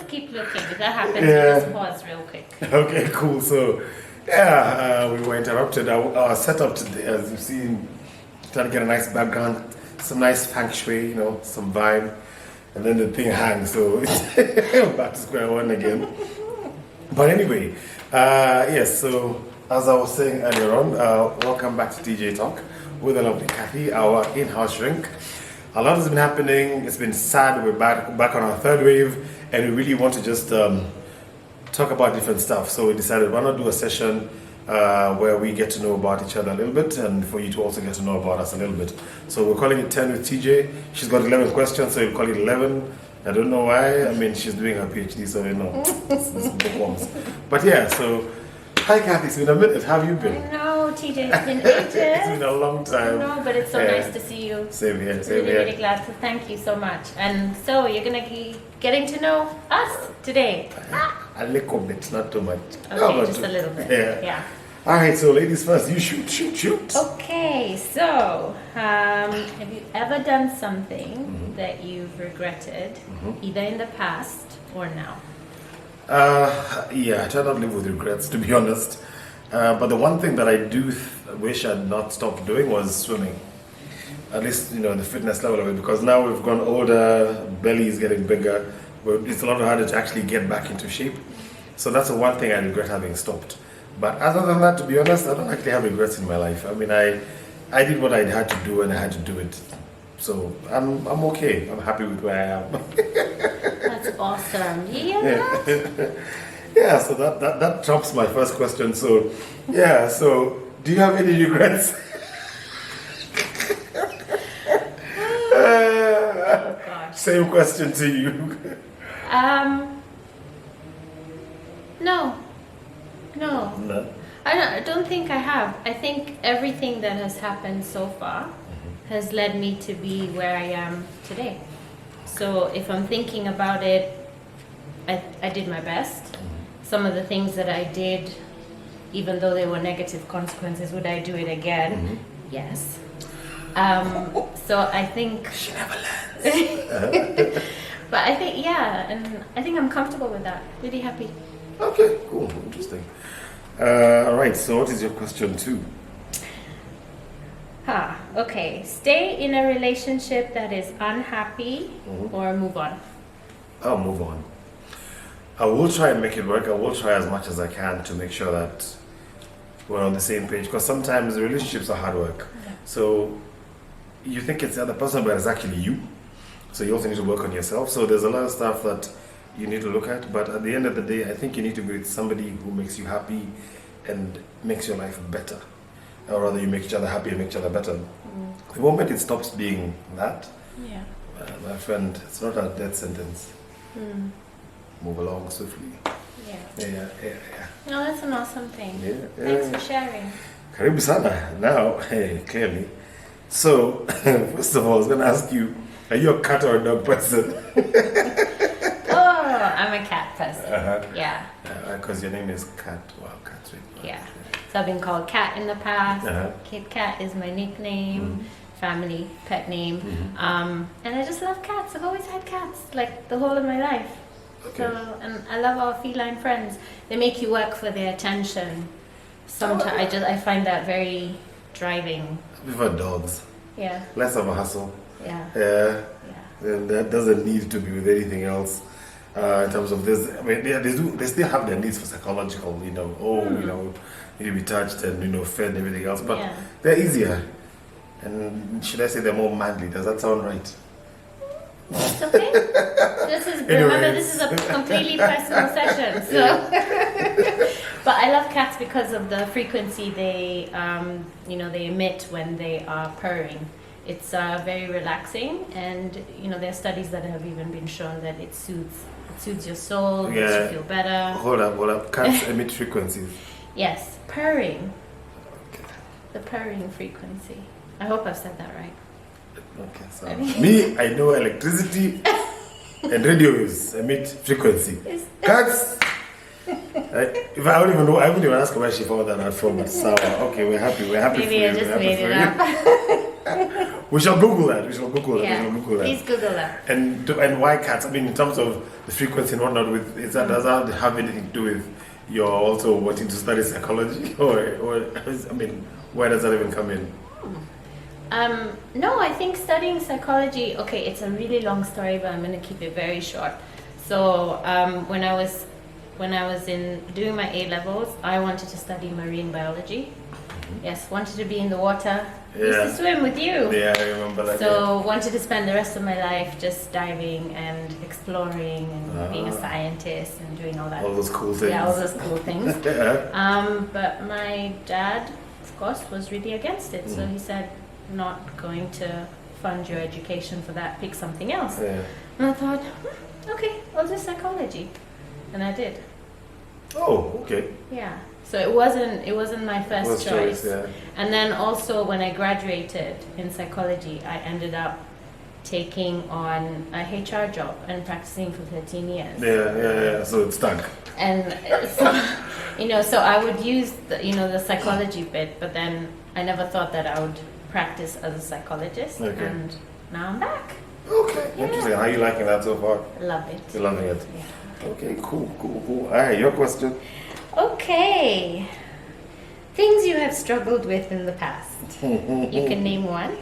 just keep looking. If that happens, you just pause real quick. Okay, cool. So, yeah, we were interrupted. Our setup today, as you've seen, trying to get a nice background, some nice feng shui, some vibe, and then the thing hangs. So, back to square one again. But anyway, yes, so as I was saying earlier on, welcome back to TJ Talk with the lovely Cathy, our in-house shrink. A lot has been happening. It's been sad. We're back on our third wave, and we really want to just talk about different stuff. So we decided, why not do a session where we get to know about each other a little bit, and for you to also get to know about us a little bit. So we're calling it 10 with TJ. She's got 11 questions, so we'll call it 11. I don't know why. I mean, she's doing her PhD, so it's bookworms. But yeah, so hi Cathy, it's been a minute. How have you been? I know, TJ, it's been ages. It's been a long time. No, but it's so nice to see you. Same here, same really, here. really glad. So thank you so much. And so you're going to be getting to know us today. A little bit, not too much. Okay, just a little bit. Yeah. All right, so ladies first, you shoot. Okay, so have you ever done something that you've regretted, either in the past or now? Yeah, I try not to live with regrets, to be honest. But the one thing that I do wish I'd not stopped doing was swimming. At least, the fitness level of it, because now we've gone older, belly is getting bigger. It's a lot harder to actually get back into shape. So that's the one thing I regret having stopped. But other than that, to be honest, I don't actually have regrets in my life. I mean, I did what I had to do, and I had to do it. So I'm okay. I'm happy with where I am. That's awesome. Yeah. Yeah, so that trumps my first question. So, yeah, so do you have any regrets? Oh, gosh. Same question to you. No. I don't think I have. I think everything that has happened so far has led me to be where I am today. So if I'm thinking about it, I did my best. Some of the things that I did, even though they were negative consequences, would I do it again? Yes. So I think... She never learns. But I think, and I think I'm comfortable with that. Really happy. Okay, cool. Interesting. All right, so what is your question 2? Okay. Stay in a relationship that is unhappy or move on? I'll move on. I will try and make it work. I will try as much as I can to make sure that we're on the same page, because sometimes relationships are hard work. Yeah. So you think it's the other person, but it's actually you. So you also need to work on yourself. So there's a lot of stuff that you need to look at, but at the end of the day, I think you need to be with somebody who makes you happy and makes your life better. Or rather, you make each other happy and make each other better. The moment it stops being that, my friend, it's not a death sentence. Move along swiftly. Yeah. No, that's an awesome thing. Yeah. Thanks for sharing. Karibu sana. Now, clearly. So, first of all, I was going to ask you, are you a cat or a dog person? I'm a cat person. Yeah. Because your name is Cat. Wow, Cat's really nice. Yeah. So I've been called Cat in the past. Kit Kat is my nickname, family pet name. And I just love cats. I've always had cats, like the whole of my life. Okay. So, and I love our feline friends. They make you work for their attention. Sometimes I find that very driving. I prefer dogs. Yeah. Less of a hustle. Yeah. And that doesn't need to be with anything else. In terms of this, I mean, they still have their needs for psychological, you need to be touched and, fed and everything else, but they're easier. And should I say they're more manly? Does that sound right? It's okay. Remember, this is a completely personal session, so. But I love cats because of the frequency they emit when they are purring. It's very relaxing, and there are studies that have even been shown that it soothes your soul, makes you feel better. Hold up. Cats emit frequencies. Yes, purring. Okay. The purring frequency. I hope I've said that right. Okay, so me, I know electricity and radio waves emit frequency. Cats, if I don't even know, I wouldn't even ask where she found that out from. But sour. Okay, we're happy. Maybe I just made it up. We shall Google that. We shall Google that. Yeah, We shall Google that. please Google that. And why cats? I mean, in terms of the frequency and whatnot, does that have anything to do with your also wanting to study psychology, or I mean, where does that even come in? No, I think studying psychology. Okay, it's a really long story, but I'm going to keep it very short. So when I was in doing my A levels, I wanted to study marine biology. Yes, wanted to be in the water. Used to swim with you. Yeah, I remember that. So wanted to spend the rest of my life just diving and exploring and being a scientist and doing all that. All those cool things. Yeah, all those cool things. Yeah. But my dad, of course, was really against it. So he said, not going to fund your education for that, pick something else. Yeah. And I thought, okay, I'll do psychology. And I did. Oh, okay. Yeah. So it wasn't my first choice. Yeah. And then also when I graduated in psychology, I ended up taking on a HR job and practicing for 13 years. Yeah. So it stuck. And so, so I would use the psychology bit, but then I never thought that I would practice as a psychologist. Okay. And now I'm back. Okay. Yeah. Interesting. How are you liking that so far? Love it. You're loving it. Yeah. Okay. Cool. All right. Your question. Okay. Things you have struggled with in the past. You can name one.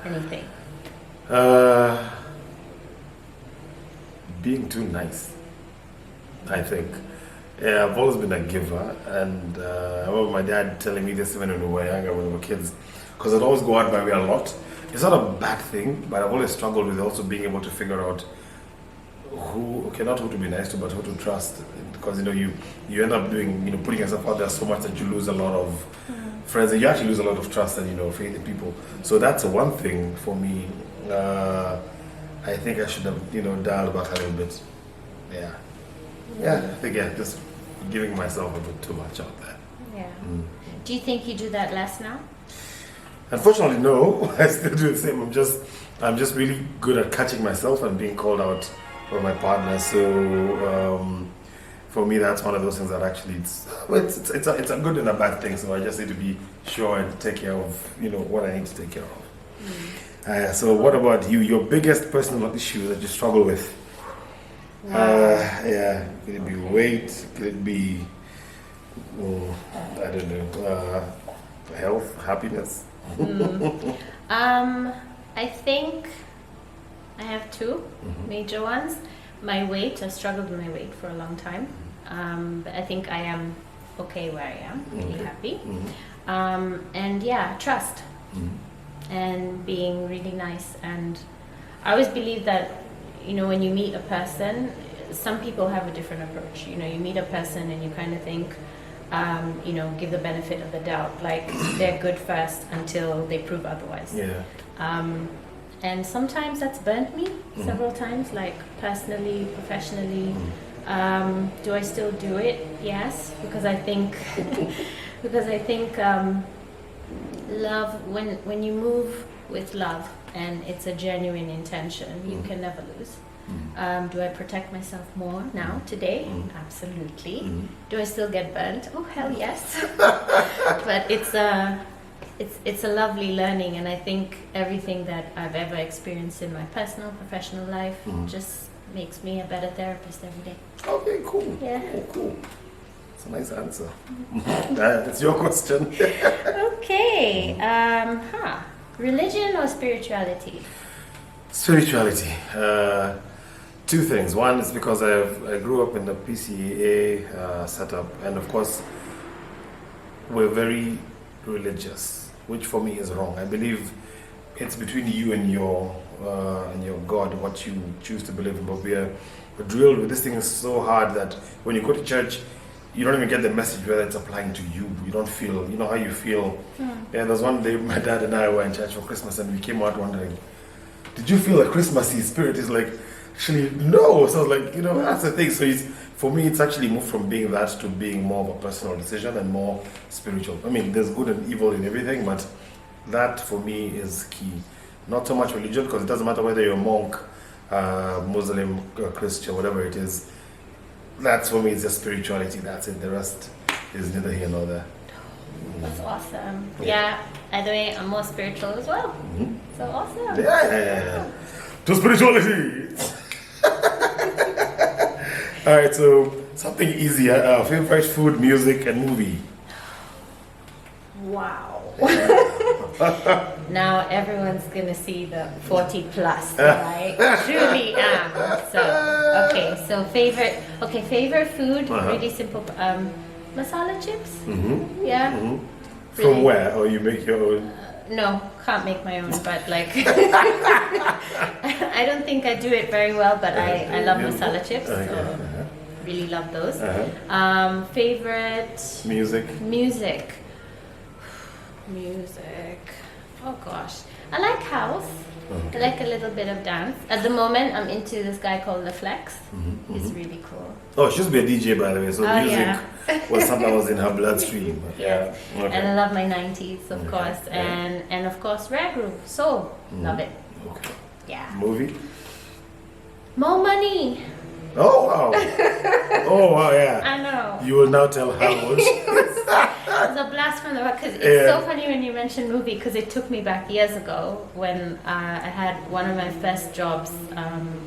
Anything. Being too nice, I think. Yeah, I've always been a giver, and I remember my dad telling me this even when we were younger, when we were kids, because I'd always go out my way a lot. It's not a bad thing, but I've always struggled with also being able to figure out not who to be nice to, but who to trust, because you end up doing putting yourself out there so much that you lose a lot of friends, and you actually lose a lot of trust and faith in people. So that's one thing for me. I think I should have dialed back a little bit. I think just giving myself a bit too much out there. Yeah. Do you think you do that less now? Unfortunately, no. I still do the same. I'm just really good at catching myself and being called out by my partner. So for me, that's one of those things that actually it's a good and a bad thing. So I just need to be sure and take care of what I need to take care of. So what about you? Your biggest personal issue that you struggle with? Could it be weight? Could it be I don't know, health, happiness? I think I have two major ones. My weight, I've struggled with my weight for a long time. But I think I am okay where I am, really happy. And trust. And being really nice. And I always believe that, when you meet a person, some people have a different approach. You meet a person and you kind of think, give the benefit of the doubt, like they're good first until they prove otherwise. Yeah. And sometimes that's burnt me several times, like personally, professionally. Do I still do it? Yes, because I think love, when you move with love and it's a genuine intention, you can never lose. Do I protect myself more now, today? Absolutely. Do I still get burnt? Oh, hell yes. But it's a lovely learning, and I think everything that I've ever experienced in my personal, professional life just makes me a better therapist every day. Okay, cool. Yeah. Cool. It's a nice answer. That's your question. Okay. Religion or spirituality? Spirituality. Two things. One is because I grew up in the PCA setup, and of course we're very religious, which for me is wrong. I believe it's between you and your God, what you choose to believe in. But we're drilled with this thing is so hard that when you go to church, you don't even get the message whether it's applying to you. You don't feel, how you feel. Yeah, there's one day my dad and I were in church for Christmas, and we came out wondering, did you feel a Christmassy spirit? He's like, actually, no. So I was like, that's the thing. So for me, it's actually moved from being that to being more of a personal decision and more spiritual. I mean, there's good and evil in everything, but that for me is key. Not so much religion, because it doesn't matter whether you're a monk, Muslim, Christian, whatever it is. That's for me, it's just spirituality. That's it. The rest is neither here nor there. That's awesome. Yeah. Either way, I'm more spiritual as well. So awesome. Yeah. To spirituality. All right, so something easy. Favorite food, music, and movie. Wow. Now everyone's gonna see the 40 plus, right? Truly am. So favorite food, really simple. Masala chips. Yeah. From Really. where? Or you make your own? No, can't make my own, but like I don't think I do it very well, but I love masala chips. So really love those. Favorite Music. music. Oh gosh, I like house. I like a little bit of dance. At the moment, I'm into this guy called The Flex. He's really cool. Oh, she used to be a DJ, by the way, so music yeah. was something that was in her bloodstream. Yeah. Okay. And I love my 90s, of course, and of course rare groove, soul, love it. Okay. Yeah. Movie? More money. Oh, wow. Oh, wow, yeah. I know. You will now tell how much. It's a blast from the heart because it's so funny when you mention movie because it took me back years ago when I had one of my first jobs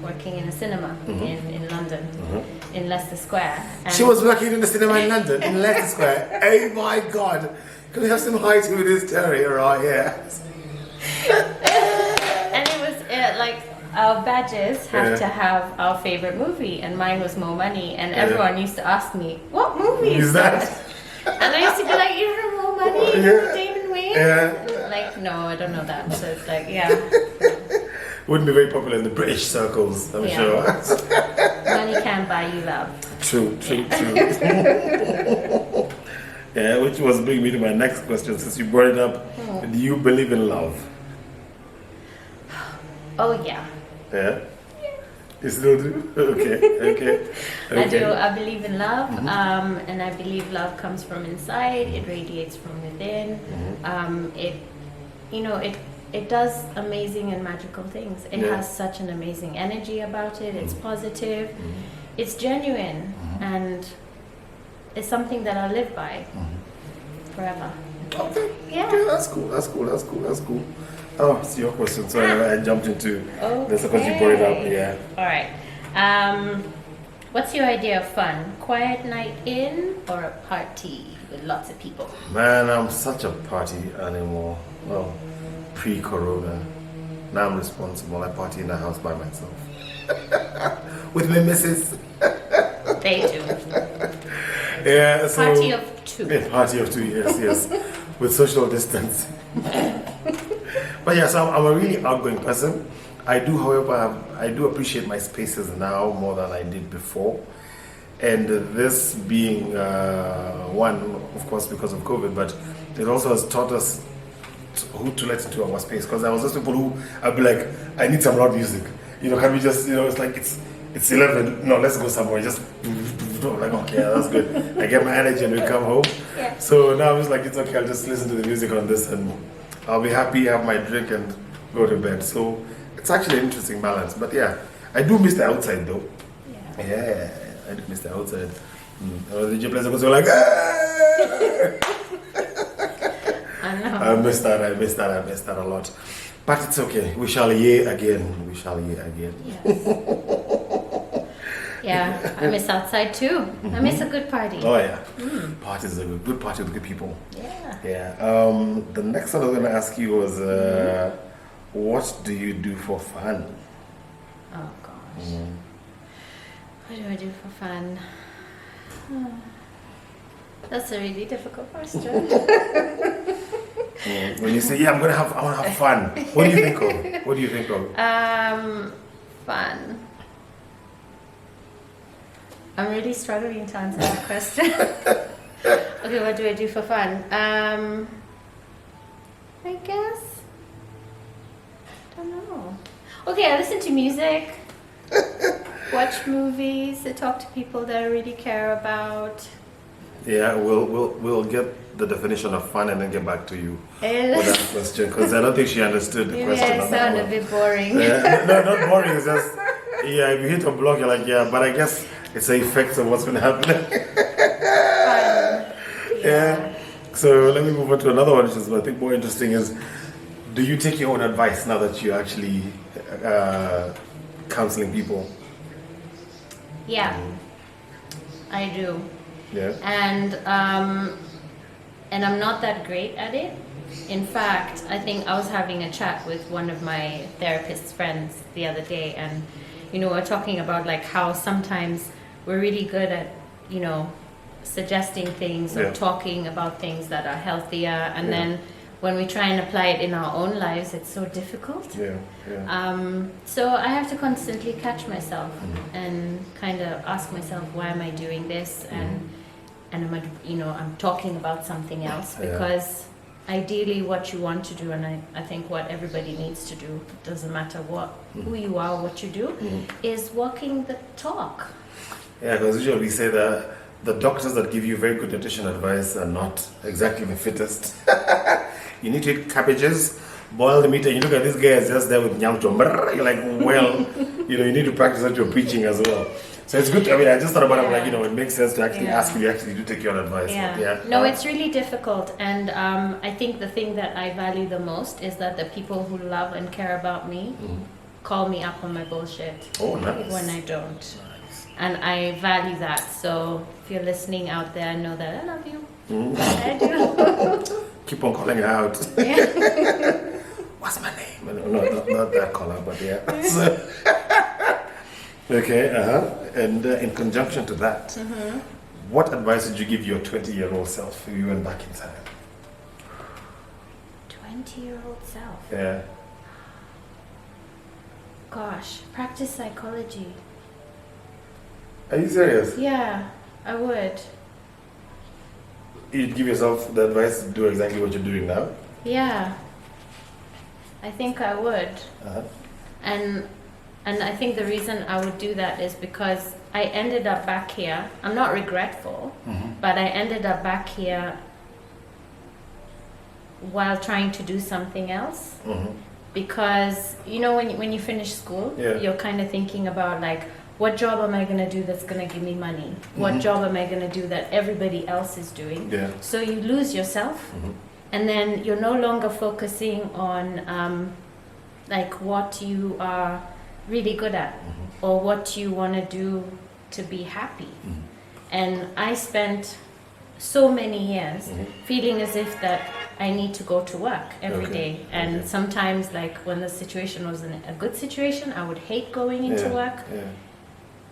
working in a cinema in London, in Leicester Square. And She was working in the cinema in London, in Leicester Square. Oh my God. Can we have some height with this terrier right here? and it was like our badges have to have our favorite movie, and mine was More Money, and everyone used to ask me, "What movie is that?" And I used to be like, "You don't know More Money, Damon Wayne?" Like, no, I don't know that. So it's like, Wouldn't be very popular in the British circles, I'm sure. money can't buy you love. True. Yeah, which was bringing me to my next question. Since you brought it up, do you believe in love? Oh yeah. Yeah. You still do? Okay. I do. I believe in love, and I believe love comes from inside. It radiates from within. It does amazing and magical things. It has such an amazing energy about it. It's positive. It's genuine, and it's something that I live by forever. Okay. Yeah. Okay, that's cool. Oh, it's your question. Sorry, I jumped into. That's because you brought it up. Yeah. All right. What's your idea of fun? Quiet night in or a party with lots of people? Man, I'm such a party animal. Well, pre-corona. Now I'm responsible. I party in the house by myself. With my missus. They do. Yeah, so... Party of two. Yeah, party of two, yes. With social distance. But yeah, so I'm a really outgoing person. I do, however, I do appreciate my spaces now more than I did before. And this being one, of course, because of COVID, but it also has taught us who to let into our space. Because there was those people who I'd be like, I need some loud music. Can we just, it's like, it's 11. No, let's go somewhere. Just, I'm like, okay, that's good. I get my energy and we come home. Yeah. So now it's like, it's okay, I'll just listen to the music on this and I'll be happy, have my drink and go to bed. So it's actually an interesting balance. But yeah, I do miss the outside though. Yeah, I do miss the outside. The DJ players are like, I know. I miss that a lot. But it's okay. We shall hear again. Yes. Yeah, I miss outside too. I miss a good party. Oh yeah. Parties are good party with good people. Yeah. The next one I was going to ask you was, what do you do for fun? Oh gosh. What do I do for fun? That's a really difficult question. When you say, I want to have fun, what do you think of? Fun. I'm really struggling to answer that question. Okay, what do I do for fun? I guess. I don't know. Okay, I listen to music, watch movies, I talk to people that I really care about. Yeah, we'll get the definition of fun and then get back to you with that question because I don't think she understood the question. Yeah, it sounded a bit boring. No, not boring. It's just if you hit a block, you're like, but I guess it's the effects of what's been happening. Fun. Yeah. So let me move on to another one, which is I think more interesting is, do you take your own advice now that you're actually counseling people? Yeah, I do. Yeah. And I'm not that great at it. In fact, I think I was having a chat with one of my therapist friends the other day, and we're talking about like how sometimes we're really good at suggesting things or Yeah. talking about things that are healthier, and then when we try and apply it in our own lives, it's so difficult. Yeah. Yeah. So I have to constantly catch myself and kind of ask myself, why am I doing this? And I'm talking about something else, because ideally what you want to do, and I think what everybody needs to do, doesn't matter who you are, what you do, is walking the talk. Yeah, because usually we say that the doctors that give you very good nutrition advice are not exactly the fittest. You need to eat cabbages, boil the meat, and you look at this guy is just there with nyam chom. You're like, well, you need to practice what you're preaching as well. So it's good. I mean, I just thought about it, like, it makes sense to actually ask if you actually do take your advice. Yeah. No, it's really difficult. And I think the thing that I value the most is that the people who love and care about me call me up on my bullshit when I don't. Nice. And I value that. So if you're listening out there, know that I love you. I do. Keep on calling her out. Yeah. What's my name? No, not that caller, but yeah. So, okay, and in conjunction to that, what advice would you give your 20-year-old self if you went back in time? 20-year-old self? Yeah. Gosh, practice psychology. Are you serious? Yeah, I would. You'd give yourself the advice to do exactly what you're doing now? Yeah, I think I would. And I think the reason I would do that is because I ended up back here. I'm not regretful, but I ended up back here while trying to do something else. Because when you finish school, you're kind of thinking about like, what job am I going to do that's going to give me money? What job am I going to do that everybody else is doing? Yeah. So you lose yourself, and then you're no longer focusing on like what you are really good at or what you want to do to be happy. And I spent so many years feeling as if that I need to go to work every day. And sometimes, like when the situation wasn't a good situation, I would hate going into work.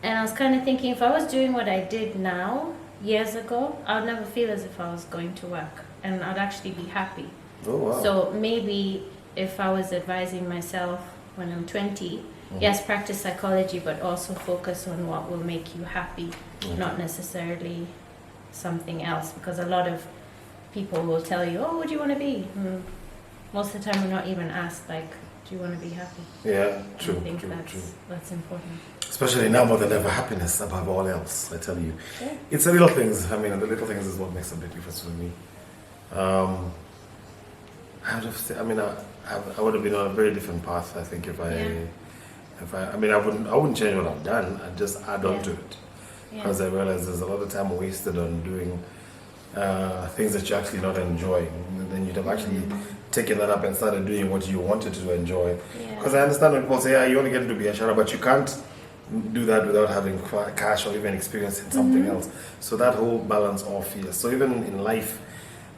And I was kind of thinking, if I was doing what I did now, years ago, I would never feel as if I was going to work, and I'd actually be happy. Oh, wow. So maybe if I was advising myself when I'm 20, yes, practice psychology, but also focus on what will make you happy, not necessarily something else. Because a lot of people will tell you, oh, what do you want to be? Most of the time we're not even asked, like, do you want to be happy? Yeah, true. I think true. that's important. Especially now more than ever, happiness above all else, I tell you. Sure. It's the little things. I mean, the little things is what makes a big difference for me. I would have been on a very different path, I think, if I wouldn't change what I've done. I'd just add on to it. Because I realize there's a lot of time wasted on doing things that you actually not enjoy. And then you'd have actually taken that up and started doing what you wanted to enjoy. Because I understand when people say, yeah, you want to get into be a shadow, but you can't do that without having cash or even experiencing something else. So that whole balance off here. So even in life,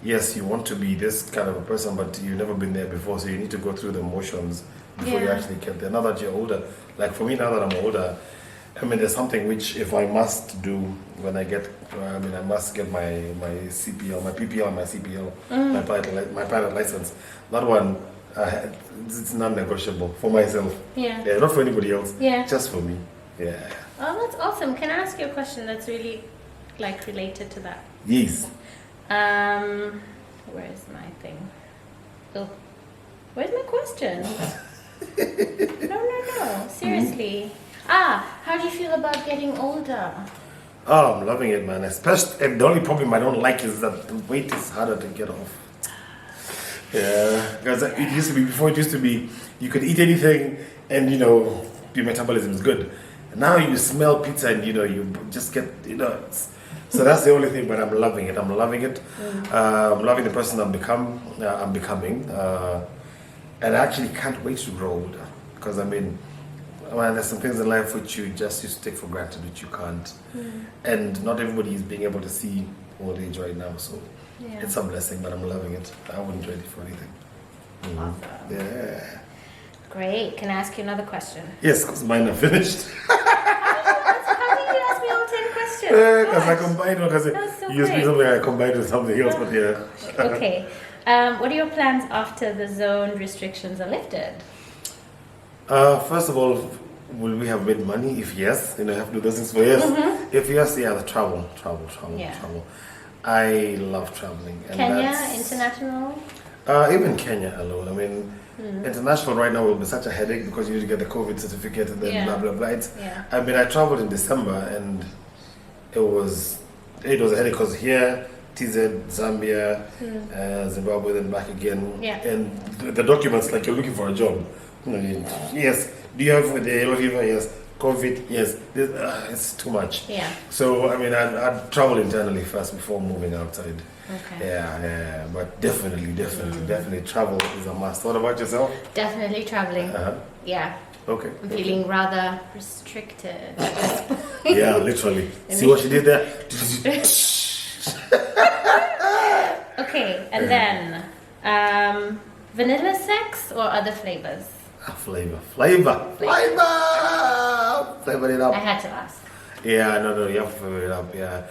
yes, you want to be this kind of a person, but you've never been there before, so you need to go through the motions before you actually get there. Now that you're older, like for me, now that I'm older, I mean, there's something which if I must do when I get, I must get my CPL, my PPL and my CPL, my pilot license. That one, it's non-negotiable for myself. Yeah, not for anybody else. Yeah. Just for me. Yeah. Oh, that's awesome. Can I ask you a question that's really like related to that? Yes. Where is my thing? Oh, where's my question? No. Seriously. How do you feel about getting older? Oh, I'm loving it, man. Especially, and the only problem I don't like is that the weight is harder to get off. Yeah, because before it used to be, you could eat anything and, your metabolism is good. Now you smell pizza and, you just get, So that's the only thing, but I'm loving it. I'm loving it. I'm loving the person I'm becoming. And I actually can't wait to grow older. Because there's some things in life which you just used to take for granted, which you can't. And not everybody is being able to see old age right now. So it's a blessing, but I'm loving it. I wouldn't trade it for anything. Awesome. Yeah. Great. Can I ask you another question? Yes, because mine are finished. How did you ask me all 10 questions? Because I Gosh. combined because That's so you speak great. something I combined with something else, but yeah. Okay. What are your plans after the zone restrictions are lifted? First of all, will we have made money? If yes, you have to do those things for yes. If yes, the travel. Yeah. I love traveling. And Kenya, international? Even Kenya alone. International right now will be such a headache because you need to get the COVID certificate and then blah blah blah. I traveled in December and it was a headache because here, TZ, Zambia, Zimbabwe, then back again. Yeah. And the documents like you're looking for a job. Yes. Do you have the yellow fever? Yes. COVID? Yes. It's too much. Yeah. So I'd travel internally first before moving outside. Okay. Yeah. But definitely travel is a must. What about yourself? Definitely traveling. Yeah. Okay. I'm feeling rather restricted. Yeah, literally. See what she did there? Okay, and then vanilla sex or other flavors? Flavor it up. I had to ask. Yeah, no, you have to flavor it up. Yeah,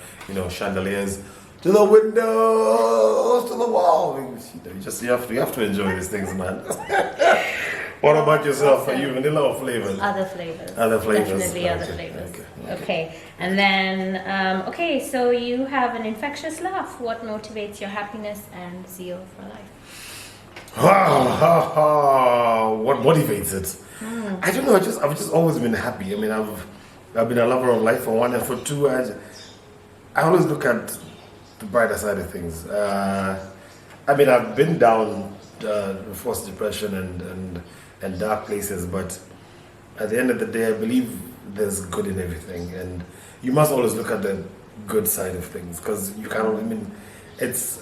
chandeliers to the windows, to the wall. You have to enjoy these things, man. What about yourself? Are you vanilla or flavors? Other flavors. Other flavors. Definitely other flavors. Okay. And then, so you have an infectious laugh. What motivates your happiness and zeal for life? What motivates it? I don't know. I've just always been happy. I've been a lover of life for one, and for two, I always look at the brighter side of things. I've been down forced depression and dark places, but at the end of the day, I believe there's good in everything, and you must always look at the good side of things because you can't. This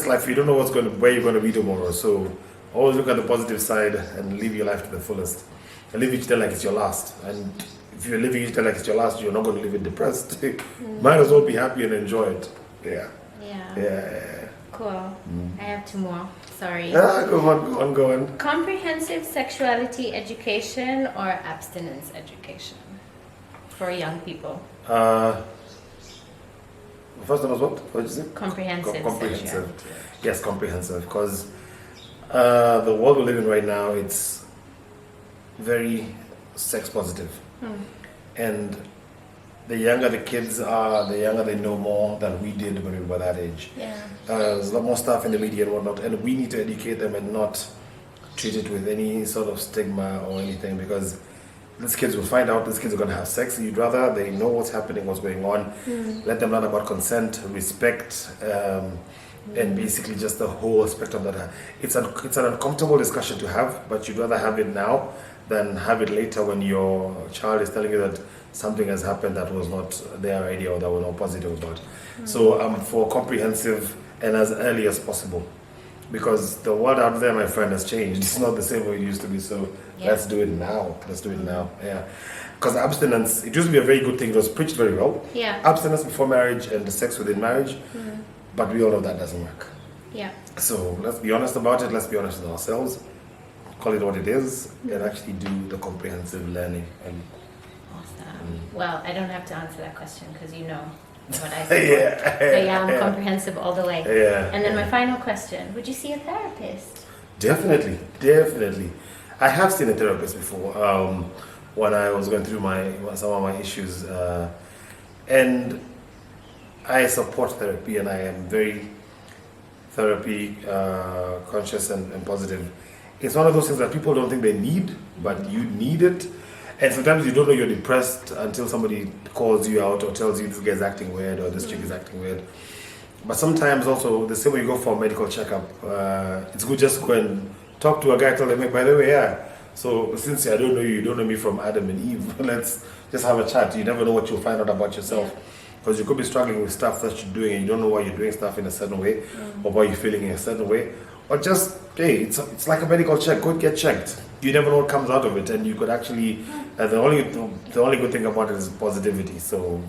life, you don't know where you're going to be tomorrow. So always look at the positive side and live your life to the fullest, and live each day like it's your last. And if you're living each day like it's your last, you're not going to live it depressed. Might as well be happy and enjoy it. Yeah. Cool. I have two more. Sorry. Go on. Comprehensive sexuality education or abstinence education for young people? First one was what? What did you say? Comprehensive. Comprehensive. Yes, comprehensive. Because the world we live in right now, it's very sex positive. And the younger the kids are, the younger they know more than we did when we were that age. Yeah. There's a lot more stuff in the media and whatnot, and we need to educate them and not treat it with any sort of stigma or anything, because these kids will find out these kids are going to have sex. You'd rather they know what's happening, what's going on, let them learn about consent, respect, and basically just the whole spectrum that it's an uncomfortable discussion to have, but you'd rather have it now than have it later when your child is telling you that something has happened that was not their idea or that we're not positive about. So I'm for comprehensive and as early as possible, because the world out there, my friend, has changed. It's not the same way it used to be. So let's do it now. Yeah. Because abstinence, it used to be a very good thing. It was preached very well. Yeah. Abstinence before marriage and the sex within marriage. But we all know that doesn't work. Yeah. So let's be honest about it. Let's be honest with ourselves. Call it what it is, and actually do the comprehensive learning. Awesome. Well, I don't have to answer that question because you know what I say. But I'm comprehensive all the way. Yeah. And then my final question: would you see a therapist? Definitely. I have seen a therapist before when I was going through some of my issues, and I support therapy, and I am very therapy conscious and positive. It's one of those things that people don't think they need, but you need it. And sometimes you don't know you're depressed until somebody calls you out or tells you this guy's acting weird or this chick is acting weird. But sometimes also, the same way you go for a medical checkup, it's good just to go and talk to a guy, tell them, hey, by the way, so since I don't know you don't know me from Adam and Eve, let's just have a chat. You never know what you'll find out about yourself. Because you could be struggling with stuff that you're doing and you don't know why you're doing stuff in a certain way or why you're feeling in a certain way. Or just, hey, it's like a medical check. Go get checked. You never know what comes out of it, and you could actually. The only good thing about it is positivity. So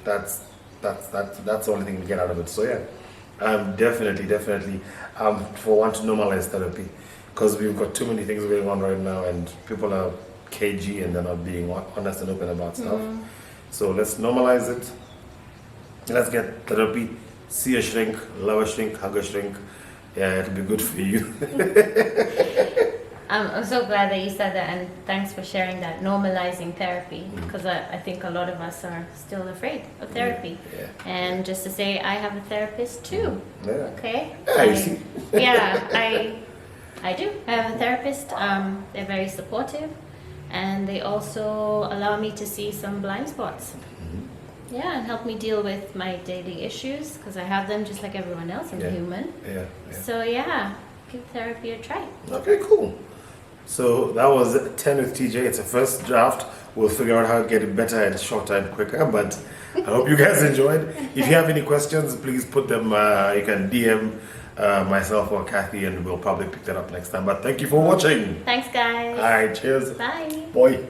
that's the only thing we get out of it. So yeah, definitely for one to normalize therapy, because we've got too many things going on right now, and people are cagey and they're not being honest and open about stuff. So let's normalize it. Let's get therapy. See a shrink, love a shrink, hug a shrink. Yeah, it'll be good for you. I'm so glad that you said that, and thanks for sharing that, normalizing therapy, because I think a lot of us are still afraid of therapy. Yeah. And just to say, I have a therapist too. Yeah. Okay? Yeah, you see. Yeah, I do. I have a therapist. They're very supportive, and they also allow me to see some blind spots. Yeah, and help me deal with my daily issues, because I have them just like everyone else. I'm human. Yeah. So yeah, give therapy a try. Okay, cool. So that was 10 with TJ. It's a first draft. We'll figure out how to get it better in a short time quicker. But I hope you guys enjoyed. If you have any questions, please put them. You can DM myself or Cathy, and we'll probably pick that up next time. But thank you for watching. Thanks, guys. All right, cheers. Bye. Bye.